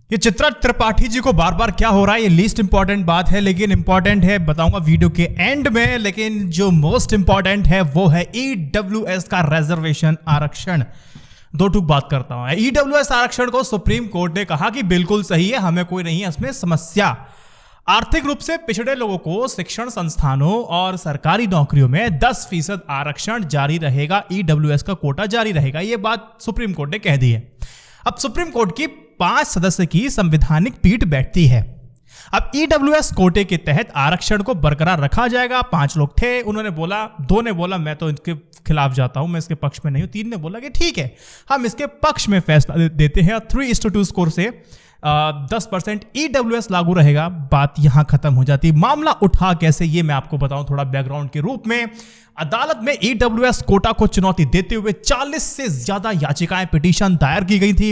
ये चित्रा त्रिपाठी जी को बार बार क्या हो रहा है, ये लीस्ट इंपॉर्टेंट बात है, लेकिन इंपॉर्टेंट है, बताऊंगा वीडियो के एंड में। लेकिन जो मोस्ट इंपॉर्टेंट है वो है ईडब्ल्यूएस का रिजर्वेशन आरक्षण। दो टूक बात करता हूं। ईडब्ल्यूएस आरक्षण को सुप्रीम कोर्ट ने कहा कि बिल्कुल सही है, हमें कोई नहीं है इसमें समस्या। आर्थिक रूप से पिछड़े लोगों को शिक्षण संस्थानों और सरकारी नौकरियों में 10% आरक्षण जारी रहेगा, ईडब्ल्यूएस का कोटा जारी रहेगा। यह बात सुप्रीम कोर्ट ने कह दी है। अब सुप्रीम कोर्ट की 5 सदस्य की संवैधानिक पीठ बैठती है। अब ईडब्ल्यूएस कोटे के तहत आरक्षण को बरकरार रखा जाएगा। 5 लोग थे, उन्होंने बोला, 2 ने बोला मैं तो इनके खिलाफ जाता हूं, मैं इसके पक्ष में नहीं हूं। 3 ने बोला कि ठीक है, हम इसके पक्ष में फैसला देते हैं और 3:2 स्कोर से 10% ईडब्ल्यूएस लागू रहेगा। बात यहां खत्म हो जाती। मामला उठा कैसे, ये मैं आपको बताऊं थोड़ा बैकग्राउंड के रूप में। अदालत में ईडब्ल्यूएस कोटा को चुनौती देते हुए 40 से ज्यादा याचिकाएं, पिटीशन दायर की गई थी।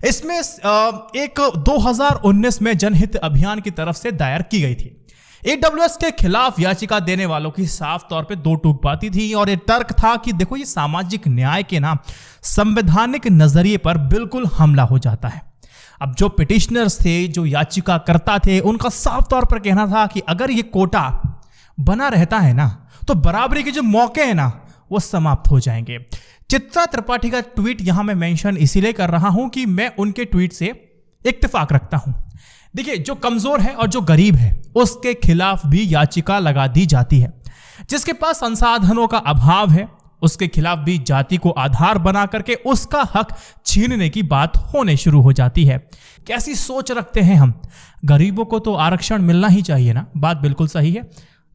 इसमें एक 2019 में जनहित अभियान की तरफ से दायर की गई थी। ईडब्ल्यूएस के खिलाफ याचिका देने वालों की साफ तौर पे 2 टूक बाती थी और ये तर्क था कि देखो, ये सामाजिक न्याय के ना संवैधानिक नजरिए पर बिल्कुल हमला हो जाता है। अब जो पिटिशनर्स थे, जो याचिकाकर्ता थे, उनका साफ तौर पर कहना था कि अगर ये कोटा बना रहता है ना, तो बराबरी के जो मौके हैं ना, वो समाप्त हो जाएंगे। चित्रा त्रिपाठी का ट्वीट यहां मैं मेंशन इसीलिए कर रहा हूं कि मैं उनके ट्वीट से इत्तेफाक रखता हूं। देखिए, जो कमजोर है और जो गरीब है, उसके खिलाफ भी याचिका लगा दी जाती है। जिसके पास संसाधनों का अभाव है, उसके खिलाफ भी जाति को आधार बना करके उसका हक छीनने की बात होने शुरू हो जाती है। कैसी सोच रखते हैं हम? गरीबों को तो आरक्षण मिलना ही चाहिए ना। बात बिल्कुल सही है।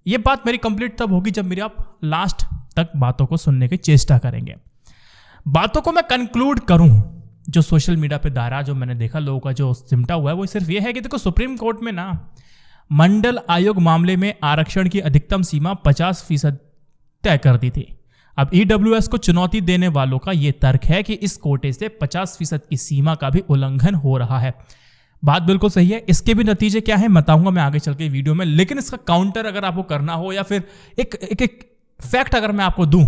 यह बात मेरी कंप्लीट तब होगी जब मेरी आप लास्ट तक बातों को सुनने की चेष्टा करेंगे। बातों को मैं कंक्लूड करूं, जो सोशल मीडिया पे दायरा जो मैंने देखा लोगों का जो सिमटा हुआ है, वो सिर्फ ये है कि देखो, सुप्रीम कोर्ट में ना मंडल आयोग मामले में आरक्षण की अधिकतम सीमा 50% तय कर दी थी। अब ईडब्ल्यूएस को चुनौती देने वालों का यह तर्क है कि इस कोटे से 50% की सीमा का भी उल्लंघन हो रहा है। बात बिल्कुल सही है। इसके भी नतीजे क्या है बताऊंगा मैं आगे चल के वीडियो में। लेकिन इसका काउंटर अगर आपको करना हो या फिर एक फैक्ट अगर मैं आपको दूं,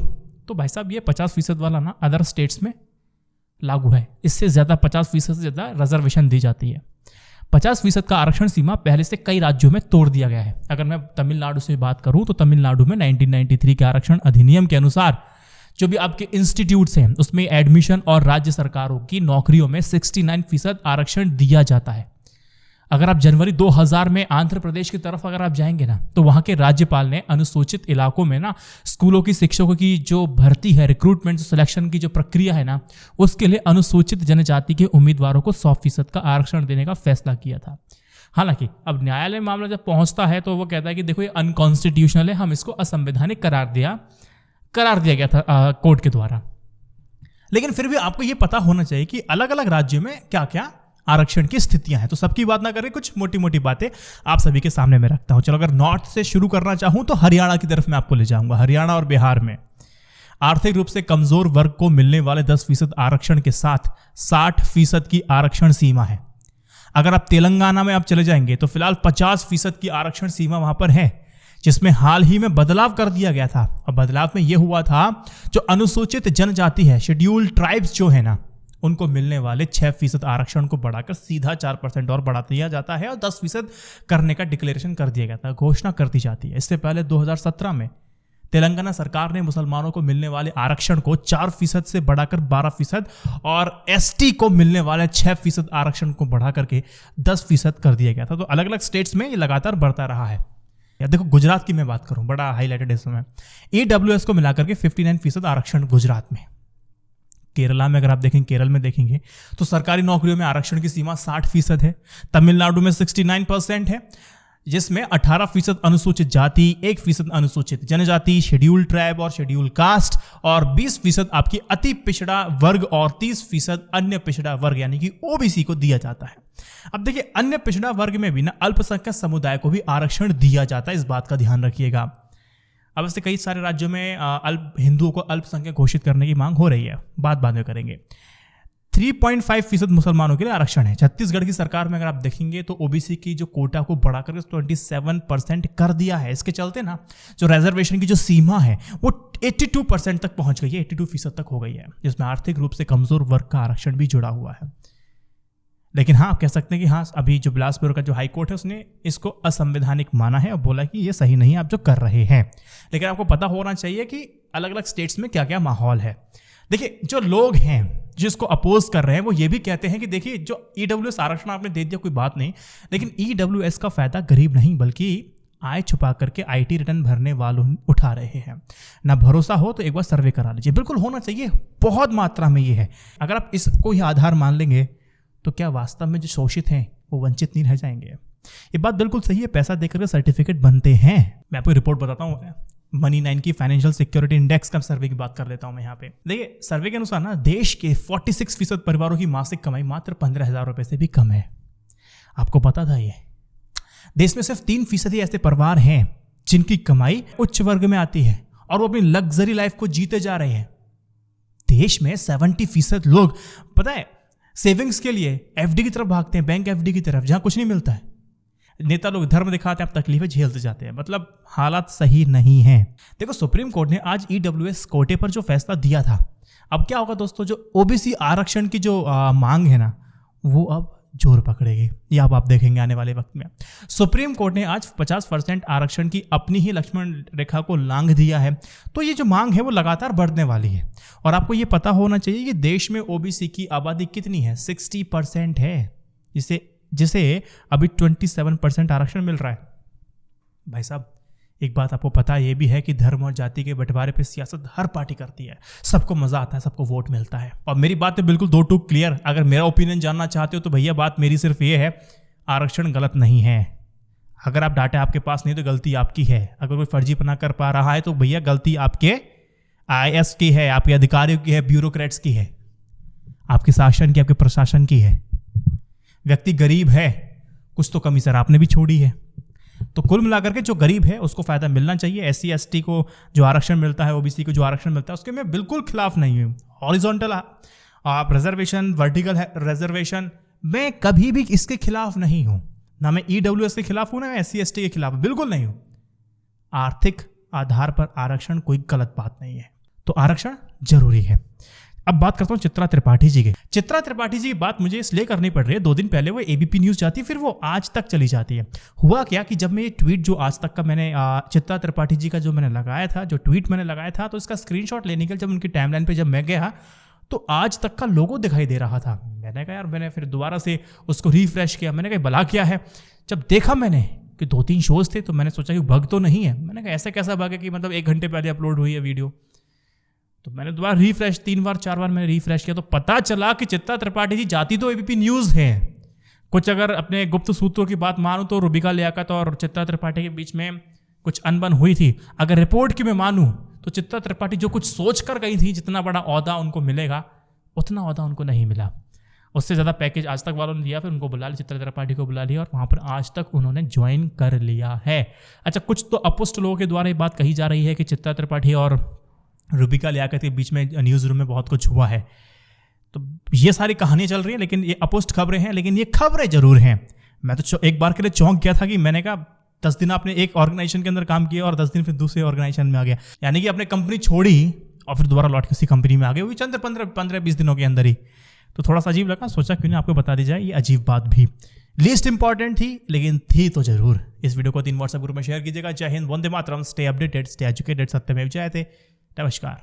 तो भाई साहब, ये 50% वाला ना अदर स्टेट्स में लागू है। इससे ज्यादा 50% से ज्यादा रिजर्वेशन दी जाती है। 50% का आरक्षण सीमा पहले से कई राज्यों में तोड़ दिया गया है। अगर मैं तमिलनाडु से बात करूं तो तमिलनाडु में 1993 के आरक्षण अधिनियम के अनुसार जो भी आपके इंस्टीट्यूट्स हैं, उसमें एडमिशन और राज्य सरकारों की नौकरियों में 69% आरक्षण दिया जाता है। अगर आप जनवरी 2000 में आंध्र प्रदेश की तरफ अगर आप जाएंगे ना, तो वहां के राज्यपाल ने अनुसूचित इलाकों में ना स्कूलों की शिक्षकों की जो भर्ती है, रिक्रूटमेंट सिलेक्शन की जो प्रक्रिया है ना, उसके लिए अनुसूचित जनजाति के उम्मीदवारों को 100% का आरक्षण देने का फैसला किया था। हालांकि अब न्यायालय मामला जब पहुंचता है तो वो कहता है कि देखो, ये अनकॉन्स्टिट्यूशनल है, हम इसको असंवैधानिक करार दिया गया था कोर्ट के द्वारा। लेकिन फिर भी आपको ये पता होना चाहिए कि अलग अलग राज्यों में क्या क्या आरक्षण की स्थितियां हैं। तो सबकी बात ना करें, कुछ मोटी मोटी बातें आप सभी के सामने में रखता हूं। चलो, अगर नॉर्थ से शुरू करना चाहूं तो हरियाणा की तरफ मैं आपको ले जाऊंगा। हरियाणा और बिहार में आर्थिक रूप से कमजोर वर्ग को मिलने वाले 10% आरक्षण के साथ 60% की आरक्षण सीमा है। अगर आप तेलंगाना में आप चले जाएंगे तो फिलहाल 50% की आरक्षण सीमा वहां पर है, जिसमें हाल ही में बदलाव कर दिया गया था। और बदलाव में यह हुआ था, जो अनुसूचित जनजाति है, शेड्यूल्ड ट्राइब्स जो है ना, उनको मिलने वाले 6% आरक्षण को बढ़ाकर सीधा 4% और बढ़ा दिया जाता है और 10% करने का डिक्लेरेशन कर दिया गया था, घोषणा कर दी जाती है। इससे पहले 2017 में तेलंगाना सरकार ने मुसलमानों को मिलने वाले आरक्षण को 4% से बढ़ाकर 12% और एसटी को मिलने वाले 6% आरक्षण को बढ़ा करके 10% कर दिया गया था। तो अलग अलग स्टेट्स में ये लगातार बढ़ता रहा है। या देखो, गुजरात की मैं बात करूं, बड़ा हाईलाइटेड इस समय ईडब्ल्यूएस को मिलाकर के 59% आरक्षण गुजरात में। केरला में अगर आप देखेंगे, केरल में देखेंगे तो सरकारी नौकरियों में आरक्षण की सीमा 60% है। तमिलनाडु में 69% है, जिसमें 18% अनुसूचित जाति, 1% अनुसूचित जनजाति, शेड्यूल्ड ट्राइब और शेड्यूल्ड कास्ट और 20% आपकी अति पिछड़ा वर्ग और 30% अन्य पिछड़ा वर्ग यानी कि ओबीसी को दिया जाता है। अब देखिए, अन्य पिछड़ा वर्ग में भी ना अल्पसंख्यक समुदाय को भी आरक्षण दिया जाता है, इस बात का ध्यान रखिएगा। अब ऐसे कई सारे राज्यों में हिंदुओं को अल्पसंख्यक घोषित करने की मांग हो रही है, बात बाद में करेंगे। 3.5% मुसलमानों के लिए आरक्षण है। छत्तीसगढ़ की सरकार में अगर आप देखेंगे तो ओबीसी की जो कोटा को बढ़ाकर 27% कर दिया है। इसके चलते ना जो रिजर्वेशन की जो सीमा है वो 82% तक पहुंच गई है, 82% तक हो गई है, जिसमें आर्थिक रूप से कमजोर वर्ग का आरक्षण भी जुड़ा हुआ है। लेकिन हाँ, आप कह सकते हैं कि हाँ, अभी जो बिलासपुर का जो हाई कोर्ट है उसने इसको असंवैधानिक माना है और बोला कि ये सही नहीं है आप जो कर रहे हैं। लेकिन आपको पता होना चाहिए कि अलग अलग स्टेट्स में क्या क्या माहौल है। देखिए, जो लोग हैं जिसको अपोज कर रहे हैं वो ये भी कहते हैं कि देखिए, जो ईडब्ल्यूएस आरक्षण आपने दे दिया कोई बात नहीं, लेकिन ईडब्ल्यूएस का फायदा गरीब नहीं बल्कि आय छुपा करके आईटी रिटर्न भरने वालों उठा रहे हैं। ना भरोसा हो तो एक बार सर्वे करा लीजिए, बिल्कुल होना चाहिए, बहुत मात्रा में ये है। अगर आप इसको ही आधार मान लेंगे तो क्या वास्तव में जो शोषित हैं वो वंचित नहीं रह जाएंगे? ये बात बिल्कुल सही है, पैसा देकर सर्टिफिकेट बनते हैं। मैं आपको रिपोर्ट बताता हूँ, मनी 9 की फाइनेंशियल सिक्योरिटी इंडेक्स का सर्वे की बात कर लेता हूं मैं यहाँ पे। देखिए, सर्वे के अनुसार ना देश के 46% परिवारों की मासिक कमाई मात्र 15,000 रुपए से भी कम है। आपको पता था ये? देश में सिर्फ 3% ऐसे परिवार हैं जिनकी कमाई उच्च वर्ग में आती है और वो अपनी लग्जरी लाइफ को जीते जा रहे हैं। देश में 70% लोग पता है सेविंग्स के लिए एफडी की तरफ भागते हैं, बैंक एफडी की तरफ, जहां कुछ नहीं मिलता है। नेता लोग धर्म दिखाते हैं, आप तकलीफें झेलते जाते हैं। मतलब हालात सही नहीं है। देखो, सुप्रीम कोर्ट ने आज ईडब्ल्यूएस कोटे पर जो फैसला दिया था, अब क्या होगा दोस्तों, जो ओबीसी आरक्षण की जो मांग है ना, वो अब जोर पकड़ेगी। ये अब आप देखेंगे आने वाले वक्त में। सुप्रीम कोर्ट ने आज 50% आरक्षण की अपनी ही लक्ष्मण रेखा को लांघ दिया है। तो ये जो मांग है वो लगातार बढ़ने वाली है। और आपको ये पता होना चाहिए कि देश में ओबीसी की आबादी कितनी है, 60% है, जिसे अभी 27% आरक्षण मिल रहा है। भाई साहब, एक बात आपको पता ये भी है कि धर्म और जाति के बंटवारे पे सियासत हर पार्टी करती है। सबको मजा आता है, सबको वोट मिलता है। और मेरी बात है बिल्कुल 2 टूक क्लियर। अगर मेरा ओपिनियन जानना चाहते हो तो भैया बात मेरी सिर्फ ये है, आरक्षण गलत नहीं है। अगर आप डाटा आपके पास नहीं तो गलती आपकी है। अगर कोई फर्जीपना कर पा रहा है तो भैया गलती आपके IAS की है, आपके अधिकारियों की है, ब्यूरोक्रेट्स की है, आपके शासन की, आपके प्रशासन की है। व्यक्ति गरीब है, कुछ तो कमी सर आपने भी छोड़ी है। तो कुल मिलाकर के जो गरीब है उसको फायदा मिलना चाहिए। SC ST को जो आरक्षण मिलता है, OBC को जो आरक्षण मिलता है, उसके मैं बिल्कुल खिलाफ नहीं हूँ। हॉरिजॉन्टल आप रिजर्वेशन, वर्टिकल रिजर्वेशन, मैं कभी भी इसके खिलाफ नहीं हूँ। ना मैं EWS के खिलाफ हूँ, ना मैं SC ST के खिलाफ, बिल्कुल नहीं हूँ। आर्थिक आधार पर आरक्षण कोई गलत बात नहीं है, तो आरक्षण जरूरी है। अब बात करता हूँ चित्रा त्रिपाठी जी की। चित्रा त्रिपाठी जी की बात मुझे इसलिए करनी पड़ रही है, 2 दिन पहले वो ABP न्यूज़ जाती है, फिर वो आज तक चली जाती है। हुआ क्या कि जब मैं ये ट्वीट जो आज तक का मैंने चित्रा त्रिपाठी जी का जो मैंने लगाया था, जो ट्वीट मैंने लगाया था, तो इसका स्क्रीनशॉट लेने के लिए जब उनकी टाइमलाइन पे जब मैं गया तो आज तक का लोगो दिखाई दे रहा था। मैंने कहा यार, मैंने फिर दोबारा से उसको रिफ्रेश किया, मैंने कहा भला क्या है। जब देखा मैंने कि 2-3 शोज थे तो मैंने सोचा कि बग तो नहीं है। मैंने कहा ऐसा कैसा बग है कि मतलब 1 घंटे पहले अपलोड हुई है वीडियो। तो मैंने दोबारा रिफ्रेश 3 बार 4 बार मैंने रिफ्रेश किया तो पता चला कि चित्रा त्रिपाठी जी जाती तो ABP न्यूज़ है। कुछ अगर अपने गुप्त सूत्रों की बात मानूं तो रूबिका लियाकत और चित्रा त्रिपाठी के बीच में कुछ अनबन हुई थी। अगर रिपोर्ट की मैं मानूं तो चित्रा त्रिपाठी जो कुछ सोच कर गई थी, जितना बड़ा ओहदा उनको मिलेगा, उतना ओहदा उनको नहीं मिला। उससे ज़्यादा पैकेज आज तक वालों ने दिया, फिर उनको बुला लिया, चित्रा त्रिपाठी को बुला लिया और वहाँ पर आज तक उन्होंने ज्वाइन कर लिया है। अच्छा, कुछ तो अपुष्ट लोगों के द्वारा ये बात कही जा रही है कि चित्रा त्रिपाठी और रूबिका लियाकत के बीच में न्यूज़ रूम में बहुत कुछ हुआ है। तो ये सारी कहानियाँ चल रही हैं, लेकिन ये अपुष्ट खबरें हैं, लेकिन ये खबरें जरूर हैं। मैं तो एक बार के लिए चौंक गया था कि मैंने कहा 10 दिन आपने एक ऑर्गेनाइजेशन के अंदर काम किया और 10 दिन फिर दूसरे ऑर्गेनाइजेशन में आ गया, यानी कि आपने कंपनी छोड़ी और फिर दोबारा लौट के उसी कंपनी में आ गए, वो चंद 15-20 दिनों के अंदर ही। तो थोड़ा सा अजीब लगा, सोचा क्यों नहीं आपको बता दी जाए ये अजीब बात भी। लीस्ट इंपॉर्टेंट थी, लेकिन थी तो जरूर। इस वीडियो को 3 व्हाट्सएप ग्रुप में शेयर कीजिएगा। जय Hind, Vande Mataram, stay updated, stay educated, सत्यमेव जयते। नमस्कार।